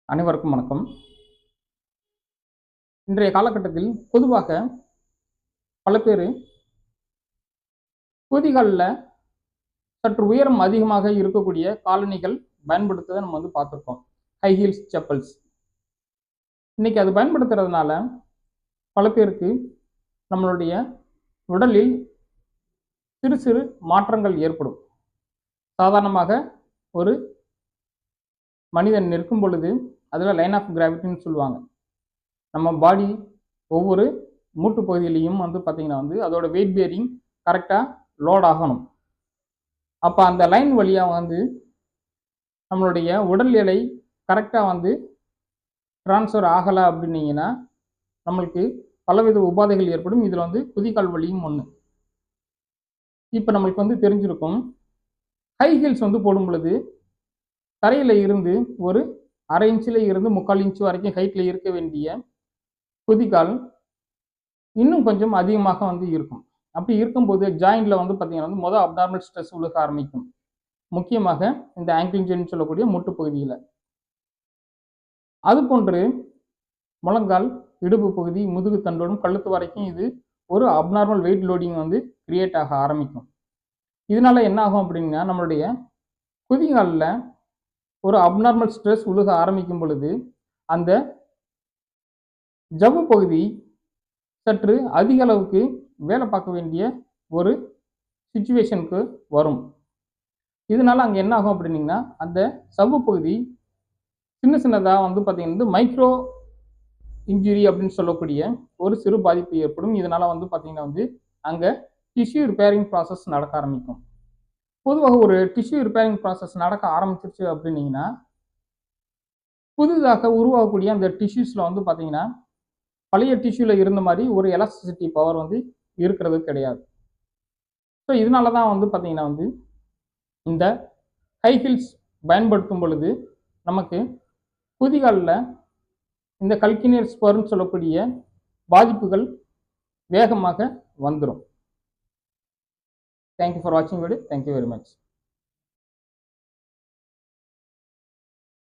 அனைவருக்கும் வணக்கம். இன்றைய காலகட்டத்தில் பொதுவாக பல பேர் குதிகாலில் சற்று உயரம் அதிகமாக இருக்கக்கூடிய காலணிகள் பயன்படுத்துவதை நம்ம பார்த்துருக்கோம். High heels chappals. இன்னைக்கு அது பயன்படுத்துறதுனால பல பேருக்கு நம்மளுடைய உடலில் சிறு சிறு மாற்றங்கள் ஏற்படும். சாதாரணமாக ஒரு மனிதன் நிற்கும் பொழுது அதில் லைன் ஆஃப் கிராவிட்டின்னு சொல்லுவாங்க. நம்ம பாடி ஒவ்வொரு மூட்டு பகுதியிலையும் பார்த்திங்கன்னா அதோட வெயிட் பேரிங் கரெக்டாக லோட் ஆகணும். அப்போ அந்த லைன் வழியாக நம்மளுடைய உடல் எடை கரெக்டாக ட்ரான்ஸ்ஃபர் ஆகலை அப்படின்னீங்கன்னா நம்மளுக்கு பலவித உபாதைகள் ஏற்படும். இதில் குதிகால் வலியும் ஒன்று. இப்போ நம்மளுக்கு தெரிஞ்சிருக்கும், ஹை ஹீல்ஸ் போடும் பொழுது தரையில் இருந்து ஒரு 1/2 இன்ச்சில் இருந்து 3/4 இன்ச்சு வரைக்கும் ஹைட்டில் இருக்க வேண்டிய குதிகால் இன்னும் கொஞ்சம் அதிகமாக இருக்கும். அப்படி இருக்கும்போது ஜாயிண்டில் பார்த்தீங்கன்னா மொதல் அப்டார்மல் ஸ்ட்ரெஸ் விழுக ஆரம்பிக்கும். முக்கியமாக இந்த ஆங்கிள் ஜாயிண்ட் சொல்லக்கூடிய முட்டு பகுதியில். அது போன்று முழங்கால், இடுப்பு பகுதி, முதுகு தண்டோடும் கழுத்து வரைக்கும் இது ஒரு அப்நார்மல் வெயிட் லோடிங் கிரியேட் ஆக ஆரம்பிக்கும். இதனால என்ன ஆகும் அப்படின்னா, நம்மளுடைய குதிகாலில் ஒரு அப்நார்மல் ஸ்ட்ரெஸ் விழுக ஆரம்பிக்கும் பொழுது அந்த ஜவ்வு பகுதி சற்று அதிக அளவுக்கு வேலை பார்க்க வேண்டிய ஒரு சிச்சுவேஷனுக்கு வரும். இதனால அங்கே என்ன ஆகும் அப்படின்னீங்கன்னா, அந்த சவ்வு பகுதி சின்ன சின்னதாக பார்த்தீங்கன்னா மைக்ரோ இன்ஜுரி அப்படின்னு சொல்லக்கூடிய ஒரு சிறு பாதிப்பு ஏற்படும். இதனால பார்த்தீங்கன்னா அங்கே டிஷ்யூ ரிப்பேரிங் ப்ராசஸ் நடக்க ஆரம்பிக்கும். பொதுவாக ஒரு டிஷ்யூ ரிப்பேரிங் ப்ராசஸ் நடக்க ஆரம்பிச்சிருச்சு அப்படின்னீங்கன்னா, புதிதாக உருவாகக்கூடிய அந்த டிஷ்யூஸில் பார்த்தீங்கன்னா பழைய டிஷ்யூவில் இருந்த மாதிரி ஒரு எலாஸ்டிசிட்டி பவர் இருக்கிறது கிடையாது. ஸோ இதனால தான் பார்த்தீங்கன்னா இந்த ஹை ஹீல்ஸ் பயன்படுத்தும் பொழுது நமக்கு குதிகாலில் இந்த கல்கினியர் ஸ்பர்ன்னு சொல்லக்கூடிய பாதிப்புகள் வேகமாக வந்துடும். தேங்க்யூ ஃபார் வாட்சிங் வீடியோ. Thank you very much.